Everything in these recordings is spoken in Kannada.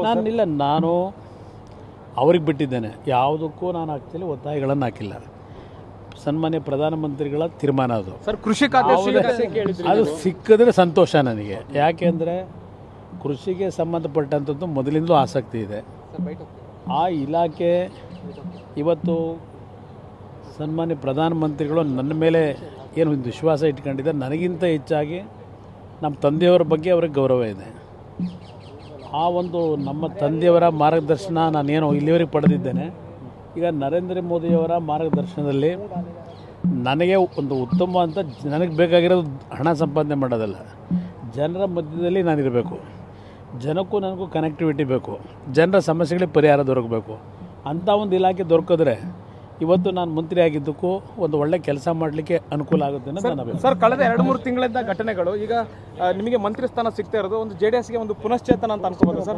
ನಾನಿಲ್ಲ, ನಾನು ಅವ್ರಿಗೆ ಬಿಟ್ಟಿದ್ದೇನೆ. ಯಾವುದಕ್ಕೂ ನಾನು ಆ್ಯಕ್ಚುಲಿ ಒತ್ತಾಯಗಳನ್ನು ಹಾಕಿಲ್ಲ. ಸನ್ಮಾನ್ಯ ಪ್ರಧಾನಮಂತ್ರಿಗಳ ತೀರ್ಮಾನ ಅದು. ಸರ್, ಕೃಷಿ ಖಾತೆ ಅದು ಸಿಕ್ಕಿದ್ರೆ ಸಂತೋಷ ನನಗೆ. ಯಾಕೆಂದರೆ ಕೃಷಿಗೆ ಸಂಬಂಧಪಟ್ಟಂಥದ್ದು ಮೊದಲಿಂದಲೂ ಆಸಕ್ತಿ ಇದೆ. ಆ ಇಲಾಖೆ ಇವತ್ತು ಸನ್ಮಾನ್ಯ ಪ್ರಧಾನಮಂತ್ರಿಗಳು ನನ್ನ ಮೇಲೆ ಏನು ಒಂದು ವಿಶ್ವಾಸ ಇಟ್ಕೊಂಡಿದ್ದಾರೆ. ನನಗಿಂತ ಹೆಚ್ಚಾಗಿ ನಮ್ಮ ತಂದೆಯವರ ಬಗ್ಗೆ ಅವ್ರಿಗೆ ಗೌರವ ಇದೆ. ಆ ಒಂದು ನಮ್ಮ ತಂದೆಯವರ ಮಾರ್ಗದರ್ಶನ ನಾನೇನು ಇಲ್ಲಿವರೆಗೆ ಪಡೆದಿದ್ದೇನೆ. ಈಗ ನರೇಂದ್ರ ಮೋದಿಯವರ ಮಾರ್ಗದರ್ಶನದಲ್ಲಿ ನನಗೆ ಒಂದು ಉತ್ತಮ ಅಂತ ನನಗೆ ಬೇಕಾಗಿರೋದು ಹಣ ಸಂಪಾದನೆ ಮಾಡೋದಲ್ಲ, ಜನರ ಮಧ್ಯದಲ್ಲಿ ನಾನಿರಬೇಕು, ಜನಕ್ಕೂ ನನಗೂ ಕನೆಕ್ಟಿವಿಟಿ ಬೇಕು, ಜನರ ಸಮಸ್ಯೆಗಳಿಗೆ ಪರಿಹಾರ ದೊರಕಬೇಕು. ಅಂಥ ಒಂದು ಇಲಾಖೆ ದೊರಕಿದ್ರೆ ಇವತ್ತು ನಾನು ಮಂತ್ರಿ ಆಗಿದ್ದಕ್ಕೂ ಒಂದು ಒಳ್ಳೆ ಕೆಲಸ ಮಾಡಲಿಕ್ಕೆ ಅನುಕೂಲ ಆಗುತ್ತೆ ಅನ್ನೋದು ನನ್ನ ಅಭಿಪ್ರಾಯ. ಸರ್, ಕಳೆದ 2-3 ತಿಂಗಳಿಂದ ಘಟನೆಗಳು ಈಗ ನಿಮಗೆ ಮಂತ್ರಿ ಸ್ಥಾನ ಸಿಗ್ತಾ ಇರೋದು ಒಂದು JDSಗೆ ಒಂದು ಪುನಶ್ಚೇತನ ಅಂತ ಅನ್ಕೋಬೋದು ಸರ್?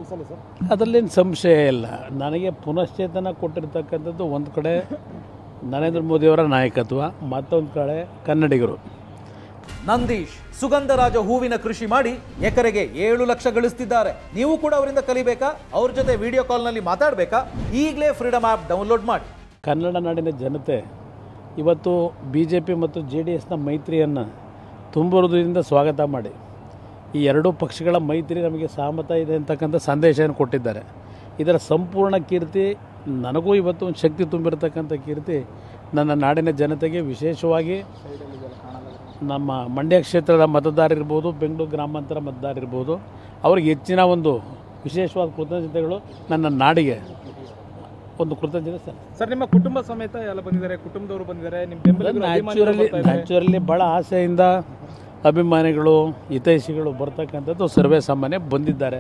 ಅದರಲ್ಲೇನು ಸಂಶಯ ಇಲ್ಲ. ನನಗೆ ಪುನಶ್ಚೇತನ ಕೊಟ್ಟಿರ್ತಕ್ಕಂಥದ್ದು ಒಂದು ಕಡೆ ನರೇಂದ್ರ ಮೋದಿಯವರ ನಾಯಕತ್ವ, ಮತ್ತೊಂದು ಕಡೆ ಕನ್ನಡಿಗರು. ನಂದೀಶ್ ಸುಗಂಧರಾಜ ಹೂವಿನ ಕೃಷಿ ಮಾಡಿ ಎಕರೆಗೆ 7 ಲಕ್ಷ ಗಳಿಸ್ತಿದ್ದಾರೆ. ನೀವು ಕೂಡ ಅವರಿಂದ ಕಲಿಬೇಕಾ? ಅವ್ರ ಜೊತೆ ವಿಡಿಯೋ ಕಾಲ್ನಲ್ಲಿ ಮಾತಾಡಬೇಕಾ? ಈಗಲೇ ಫ್ರೀಡಮ್ ಆ್ಯಪ್ ಡೌನ್ಲೋಡ್ ಮಾಡಿ. ಕನ್ನಡ ನಾಡಿನ ಜನತೆ ಇವತ್ತು BJP ಮತ್ತು JDSನ ಮೈತ್ರಿಯನ್ನು ತುಂಬ ಹೃದಯದಿಂದ ಸ್ವಾಗತ ಮಾಡಿ ಈ ಎರಡೂ ಪಕ್ಷಗಳ ಮೈತ್ರಿ ನಮಗೆ ಸಹಮತ ಇದೆ ಅಂತಕ್ಕಂಥ ಸಂದೇಶವನ್ನು ಕೊಟ್ಟಿದ್ದಾರೆ. ಇದರ ಸಂಪೂರ್ಣ ಕೀರ್ತಿ ನನಗೂ ಇವತ್ತು ಒಂದು ಶಕ್ತಿ ತುಂಬಿರತಕ್ಕಂಥ ಕೀರ್ತಿ ನನ್ನ ನಾಡಿನ ಜನತೆಗೆ, ವಿಶೇಷವಾಗಿ ನಮ್ಮ ಮಂಡ್ಯ ಕ್ಷೇತ್ರದ ಮತದಾರರಿರ್ಬೋದು, ಬೆಂಗಳೂರು ಗ್ರಾಮಾಂತರ ಮತದಾರರಿರ್ಬೋದು, ಅವ್ರಿಗೆ ಹೆಚ್ಚಿನ ಒಂದು ವಿಶೇಷವಾದ ಕೃತಜ್ಞತೆಗಳು. ನನ್ನ ನಾಡಿಗೆ ಒಂದು ಕೃತಜ್ಞತೆ ಸರ್. ನಿಮ್ಮ ಕುಟುಂಬ ಸಮೇತ ಎಲ್ಲ ಬಂದಿದ್ದಾರೆ, ಕುಟುಂಬದವರು ಬಂದಿದ್ದಾರೆ, ನಿಮ್ಮ ಬೆಂಬಲಿಗರು ನ್ಯಾಚುರಲಿ ಭಾಳ ಆಸೆಯಿಂದ ಅಭಿಮಾನಿಗಳು, ಹಿತೈಷಿಗಳು ಬರ್ತಕ್ಕಂಥದ್ದು ಸರ್ವೇ ಸಾಮಾನ್ಯ ಬಂದಿದ್ದಾರೆ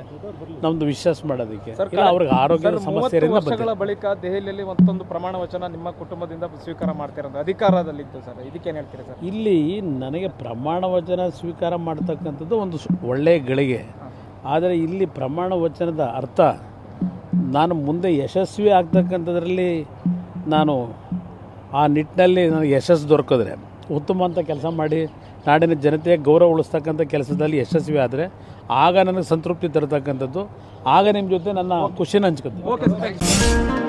ನಮ್ಮದು ವಿಶ್ವಾಸ ಮಾಡೋದಕ್ಕೆ. ಅವ್ರಿಗೆ ಆರೋಗ್ಯದ ಸಮಸ್ಯೆಯಿಂದ ವರ್ಷಗಳ ಬಳಿಕ ದೆಹಲಿಯಲ್ಲಿ ಮತ್ತೊಂದು ಪ್ರಮಾಣ ವಚನ ನಿಮ್ಮ ಕುಟುಂಬದಿಂದ ಸ್ವೀಕಾರ ಮಾಡ್ತಿರೋದು ಅಧಿಕಾರದಲ್ಲಿತ್ತು ಸರ್, ಇದಕ್ಕೇನು ಹೇಳ್ತೀರಿ ಸರ್? ಇಲ್ಲಿ ನನಗೆ ಪ್ರಮಾಣ ವಚನ ಸ್ವೀಕಾರ ಮಾಡ್ತಕ್ಕಂಥದ್ದು ಒಂದು ಒಳ್ಳೆಯ ಗಳಿಗೆ. ಆದರೆ ಇಲ್ಲಿ ಪ್ರಮಾಣ ವಚನದ ಅರ್ಥ ನಾನು ಮುಂದೆ ಯಶಸ್ವಿ ಆಗ್ತಕ್ಕಂಥದ್ರಲ್ಲಿ ನಾನು ಆ ನಿಟ್ಟಿನಲ್ಲಿ ನನಗೆ ಯಶಸ್ಸು ದೊರಕಿದ್ರೆ, ಉತ್ತಮ ಅಂತ ಕೆಲಸ ಮಾಡಿ ನಾಡಿನ ಜನತೆಯ ಗೌರವ ಉಳಿಸ್ತಕ್ಕಂಥ ಕೆಲಸದಲ್ಲಿ ಯಶಸ್ವಿ ಆದರೆ ಆಗ ನನಗೆ ಸಂತೃಪ್ತಿ ತರತಕ್ಕಂಥದ್ದು. ಆಗ ನಿಮ್ಮ ಜೊತೆ ನನ್ನ ಖುಷಿನ ಹಂಚ್ಕೊತೀನಿ. Okay sir, thank you.